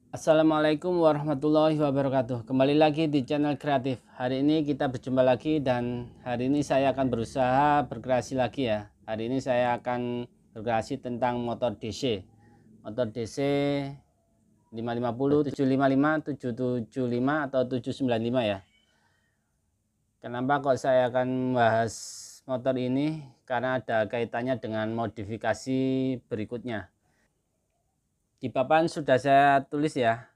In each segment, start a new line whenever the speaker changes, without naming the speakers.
Assalamualaikum warahmatullahi wabarakatuh. Kembali lagi di channel kreatif. Hari ini kita berjumpa lagi dan hari ini saya akan berusaha berkreasi lagi ya. Hari ini saya akan berkreasi tentang motor DC. Motor DC 550, 755, 775 atau 795 ya. Kenapa kok saya akan membahas motor ini? Karena ada kaitannya dengan modifikasi berikutnya. Di papan sudah saya tulis ya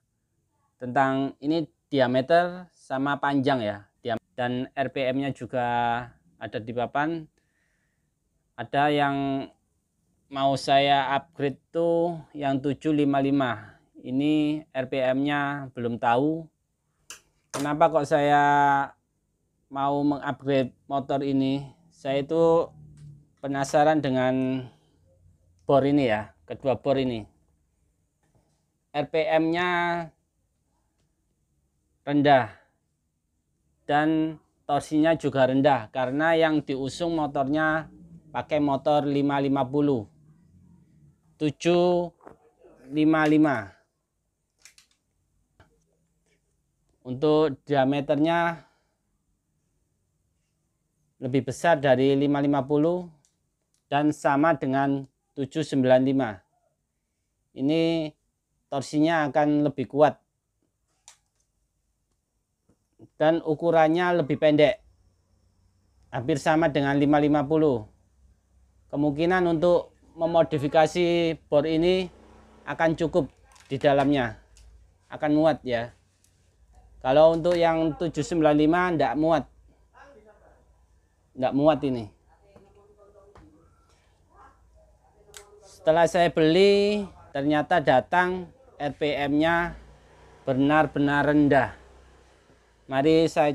tentang ini diameter sama panjang ya, dan RPM nya juga ada di papan. Ada yang mau saya upgrade tuh yang 755, ini RPM nya belum tahu. Kenapa kok saya mau mengupgrade motor ini? Saya itu penasaran dengan bor ini ya, kedua bor ini. RPM nya rendah dan torsinya juga rendah karena yang diusung motornya pakai motor 550 755. Untuk diameternya lebih besar dari 550 dan sama dengan 795. Ini torsinya akan lebih kuat dan ukurannya lebih pendek, hampir sama dengan 550. Kemungkinan untuk memodifikasi bor ini akan cukup di dalamnya, akan muat ya. Kalau untuk yang 795 enggak muat ini. Setelah saya beli, ternyata datang RPM-nya benar-benar rendah. Mari saya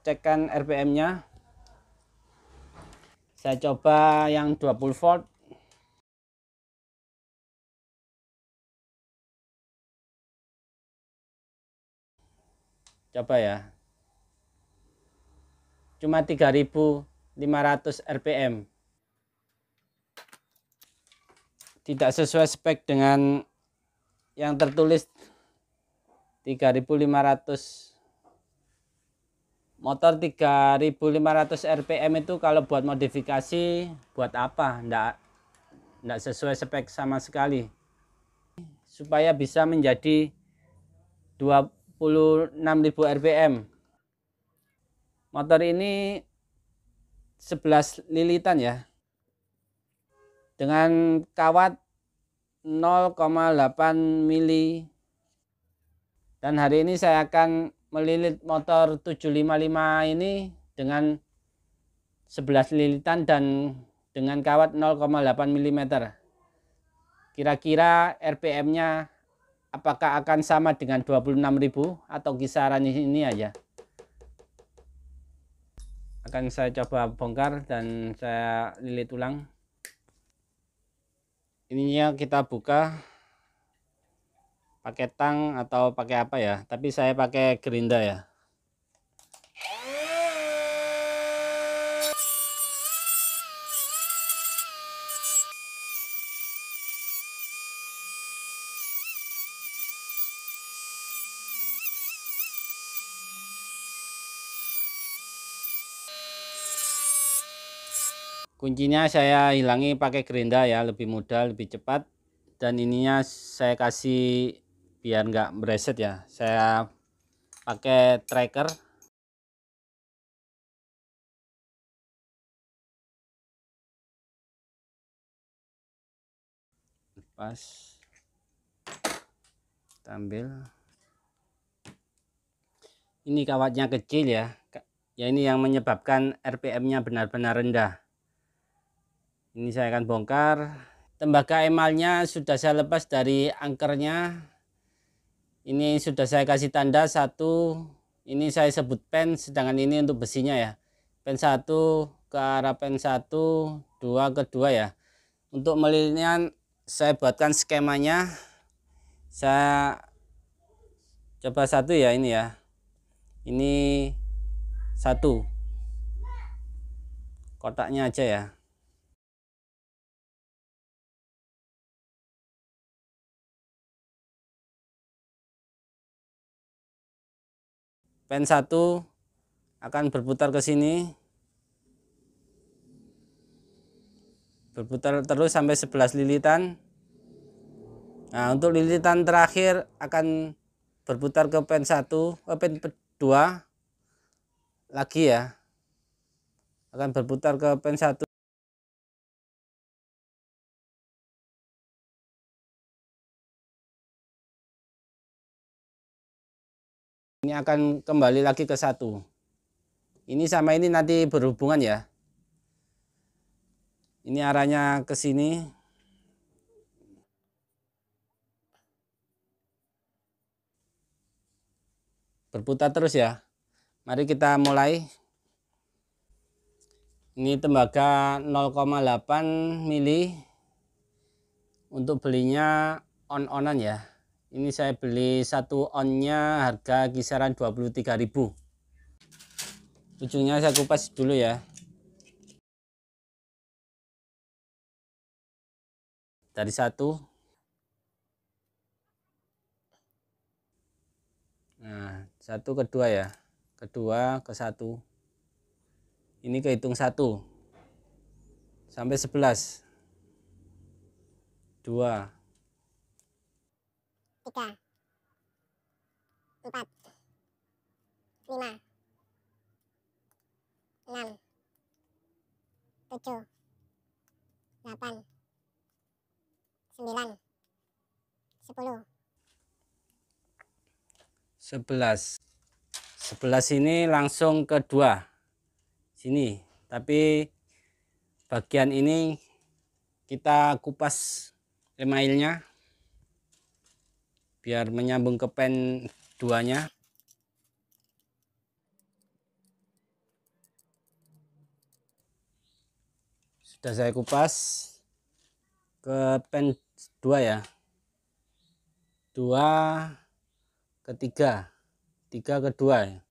cekkan RPM-nya. Saya coba yang 20 volt. Coba ya. Cuma 3500 RPM. Tidak sesuai spek dengan yang tertulis 3500. Motor 3500 RPM itu kalau buat modifikasi buat apa? Enggak sesuai spek sama sekali. Supaya bisa menjadi 26.000 RPM. Motor ini 11 lilitan ya. Dengan kawat 0,8 mili. Dan hari ini saya akan melilit motor 755 ini dengan 11 lilitan dan dengan kawat 0,8 mm. Kira-kira RPM-nya apakah akan sama dengan 26.000 atau kisaran ini aja. Akan saya coba bongkar dan saya lilit ulang. Ininya kita buka pakai tang atau pakai apa ya, tapi saya pakai gerinda ya. Kuncinya saya hilangi pakai gerinda ya, lebih mudah, lebih cepat. Dan ininya saya kasih biar nggak bereset ya, saya pakai tracker. Lepas, kita ambil. Ini kawatnya kecil ya, ini yang menyebabkan RPM-nya benar-benar rendah. Ini saya akan bongkar. Tembaga emalnya sudah saya lepas dari angkernya. Ini sudah saya kasih tanda 1. Ini saya sebut pen, sedangkan ini untuk besinya ya. Pen 1 ke arah pen 1, 2 ke 2 ya. Untuk melilitnya saya buatkan skemanya. Saya coba 1 ya, ini ya. Ini 1. Kotaknya aja ya. pen 1 akan berputar ke sini, berputar terus sampai 11 lilitan. Nah, untuk lilitan terakhir akan berputar ke pen 1, pen 2 lagi ya. Akan berputar ke pen 1. Ini akan kembali lagi ke 1. Ini sama ini nanti berhubungan ya. Ini arahnya ke sini. Berputar terus ya. Mari kita mulai. Ini tembaga 0,8 mili. Untuk belinya on-onan ya. Ini saya beli 1 onnya harga kisaran 23.000. Ujungnya saya kupas dulu ya. Dari 1. Nah, 1 ke 2 ya. Kedua ke 1. Ini kehitung 1 sampai 11. 2,
3, 4, 5, 6, 7, 8, 9, 10.
11. 11 ini langsung ke 2 sini, tapi bagian ini kita kupas emailnya biar menyambung ke pen 2-nya. Sudah saya kupas ke pen 2 ya. 2 ke 3, 3 ke 2 ya.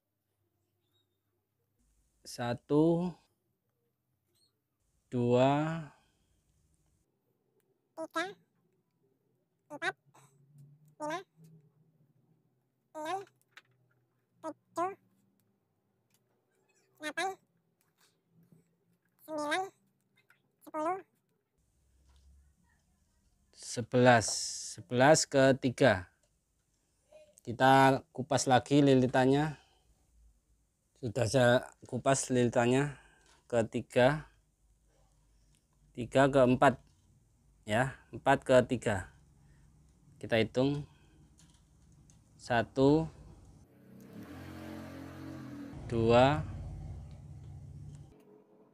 1, 2,
3, 4, 5, 6, 7, 8, 9, 10.
11 ke 3. Kita kupas lagi lilitannya. Sudah saya kupas lilitannya ke 3. 3 ke 4 ya. 4 ke 3. Kita hitung 1, 2,
3,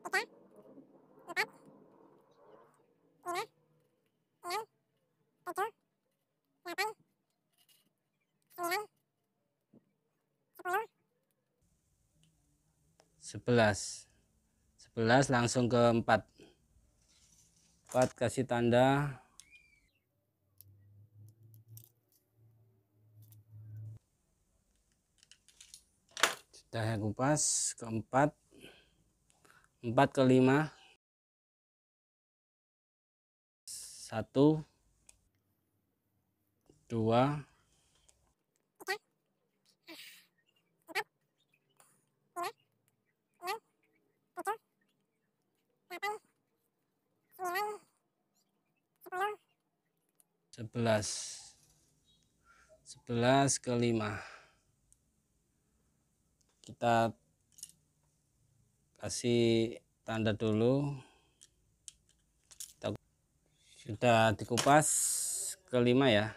4, 5, 6, 7, 8, 9, 10.
11. 11 langsung ke 4. 4 kasih tanda. Sudah saya kupas ke 4. 4 ke 5. 1, 2,
3, 4, 5, 6, 7, 8, 9, 10.
11. 11 ke 5. Kita kasih tanda dulu. Sudah dikupas ke 5 ya.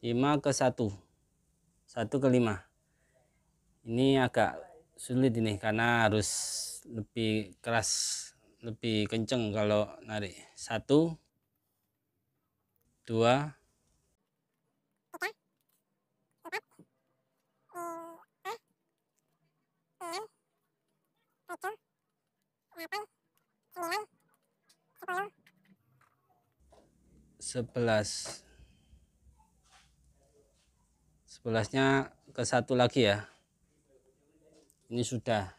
5 ke 1. 1 ke 5. Ini agak sulit ini karena harus lebih keras, lebih kenceng kalau narik. 1, 2,
3, 4, 5, 6, 7, 8, 9, 10.
11. 11-nya ke 1 lagi ya. Ini sudah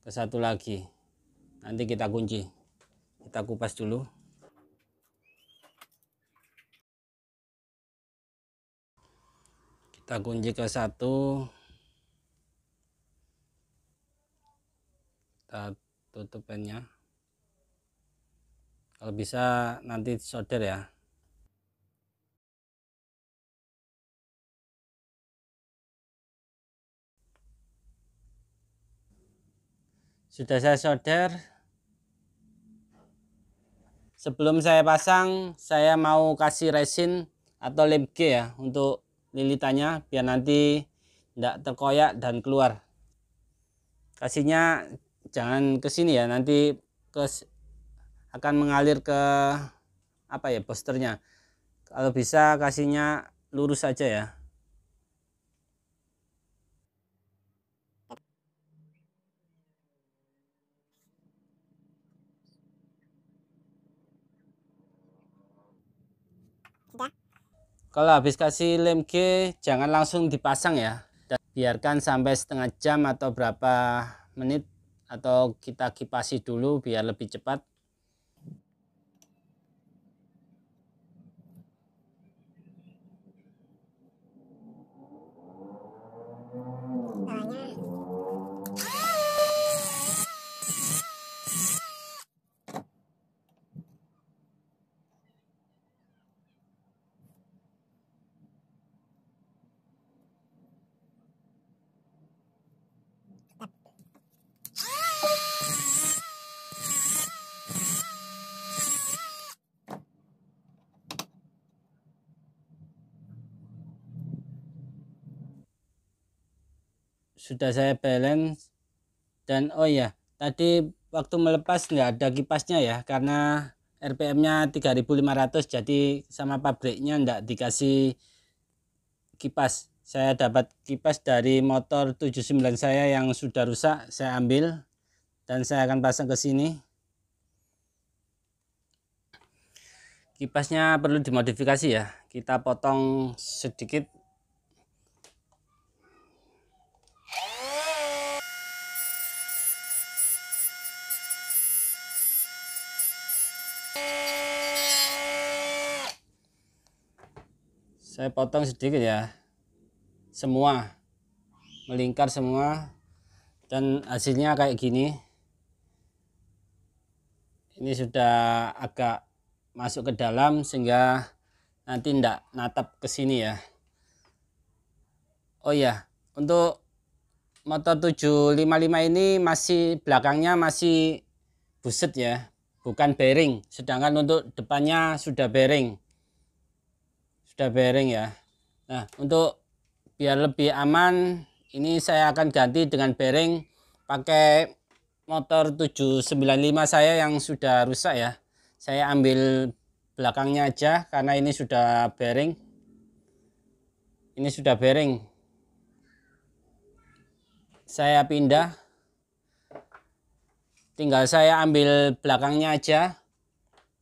ke 1 lagi. Nanti kita kunci. Kita kupas dulu. Kita kunci ke 1, kita tutup pennya. Kalau bisa nanti solder ya. Sudah saya solder. Sebelum saya pasang, saya mau kasih resin atau lem G ya untuk lilitannya biar nanti tidak terkoyak dan keluar. Kasihnya jangan ke sini ya, nanti ke akan mengalir ke apa ya, posternya. Kalau bisa kasihnya lurus saja ya.
Sudah.
Kalau habis kasih lem G jangan langsung dipasang ya. Dan biarkan sampai setengah jam atau berapa menit, atau kita kipasi dulu biar lebih cepat.
Bawahnya.
Sudah saya balance. Dan oh ya, tadi waktu melepas nggak ada kipasnya ya, karena RPM-nya 3.500, jadi sama pabriknya nggak dikasih kipas. Saya dapat kipas dari motor 79 saya yang sudah rusak, saya ambil dan saya akan pasang ke sini. Kipasnya perlu dimodifikasi ya, kita potong sedikit. Saya potong sedikit ya, semua melingkar semua, dan hasilnya kayak gini. Ini sudah agak masuk ke dalam sehingga nanti ndak natap ke sini ya. Oh ya, untuk motor 755 ini masih belakangnya masih buset ya, bukan bearing, sedangkan untuk depannya sudah bearing. Ya. Nah, untuk biar lebih aman, ini saya akan ganti dengan bearing pakai motor 795 saya yang sudah rusak ya. Saya ambil belakangnya aja karena ini sudah bearing. Ini sudah bearing. Saya pindah. Tinggal saya ambil belakangnya aja.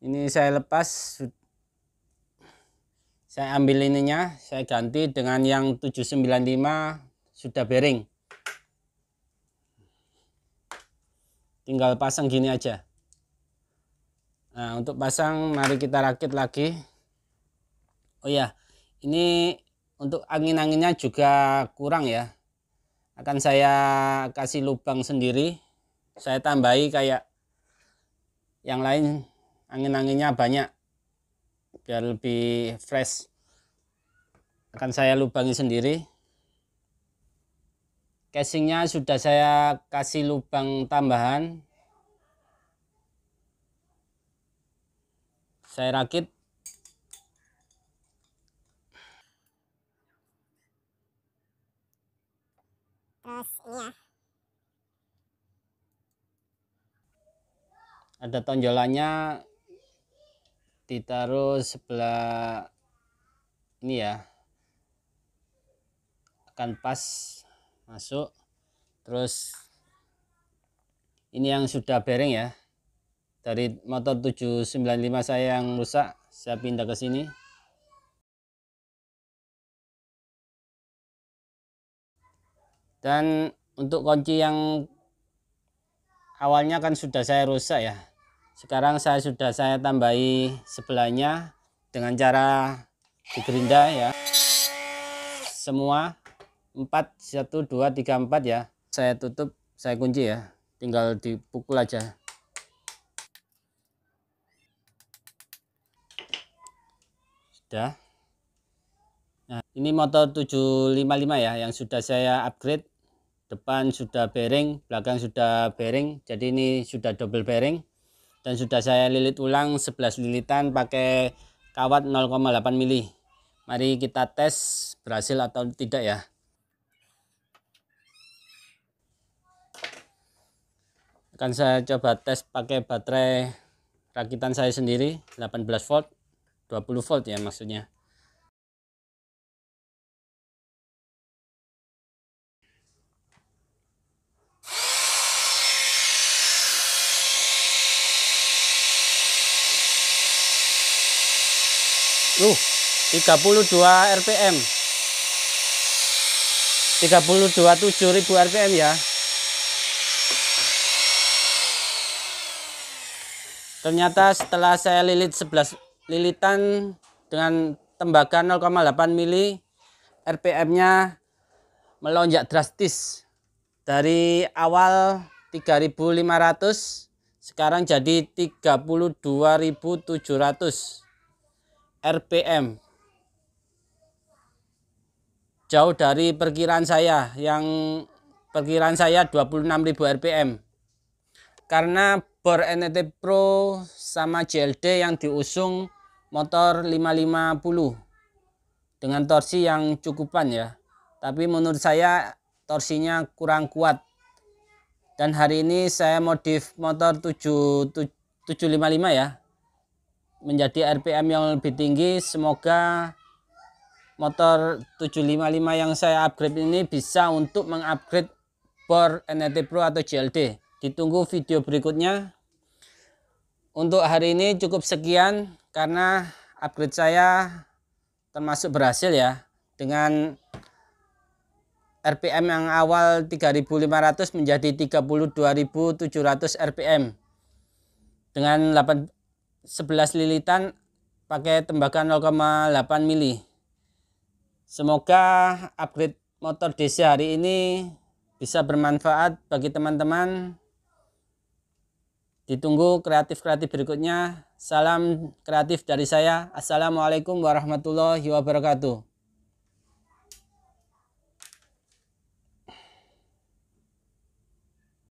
Ini saya lepas. Saya ambil ininya, saya ganti dengan yang 795 sudah bearing. Tinggal pasang gini aja. Nah, untuk pasang mari kita rakit lagi. Oh ya, ini untuk angin-anginnya juga kurang ya. Akan saya kasih lubang sendiri. Saya tambahi kayak yang lain, angin-anginnya banyak biar lebih fresh. Akan saya lubangi sendiri. Casingnya sudah saya kasih lubang tambahan. Saya rakit.
Terus ini ya.
Ada tonjolannya, ditaruh sebelah ini ya, akan pas masuk. Terus ini yang sudah bearing ya, dari motor 795 saya yang rusak, saya pindah ke sini. Dan untuk kunci yang awalnya kan sudah saya rusak ya, sekarang sudah saya tambahi sebelahnya dengan cara digerinda ya. semua 4, 1, 2, 3, 4 ya. Saya tutup, saya kunci ya, tinggal dipukul aja. Sudah. Nah, ini motor 755 ya, yang sudah saya upgrade. Depan sudah bearing, belakang sudah bearing, jadi ini sudah double bearing. Dan sudah saya lilit ulang 11 lilitan pakai kawat 0,8 mili. Mari kita tes berhasil atau tidak ya. Akan saya coba tes pakai baterai rakitan saya sendiri, 18 volt, 20 volt ya maksudnya. Loh, 32 rpm. 32.700 rpm ya. Ternyata setelah saya lilit 11 lilitan dengan tembaga 0,8 mili, rpm-nya melonjak drastis. Dari awal 3.500 sekarang jadi 32.700 rpm. Jauh dari perkiraan saya, yang perkiraan saya 26.000 rpm. Karena bor NET Pro sama JLD yang diusung motor 550 dengan torsi yang cukupan ya. Tapi menurut saya torsinya kurang kuat. Dan hari ini saya modif motor 755 ya, menjadi RPM yang lebih tinggi. Semoga motor 755 yang saya upgrade ini bisa untuk mengupgrade bor NET Pro atau JLD. Ditunggu video berikutnya. Untuk hari ini cukup sekian karena upgrade saya termasuk berhasil ya, dengan RPM yang awal 3.500 menjadi 32.700 rpm dengan 11 lilitan pakai tembaga 0,8 mili. Semoga upgrade motor DC hari ini bisa bermanfaat bagi teman-teman. Ditunggu kreatif-kreatif berikutnya. Salam kreatif dari saya. Assalamualaikum warahmatullahi wabarakatuh.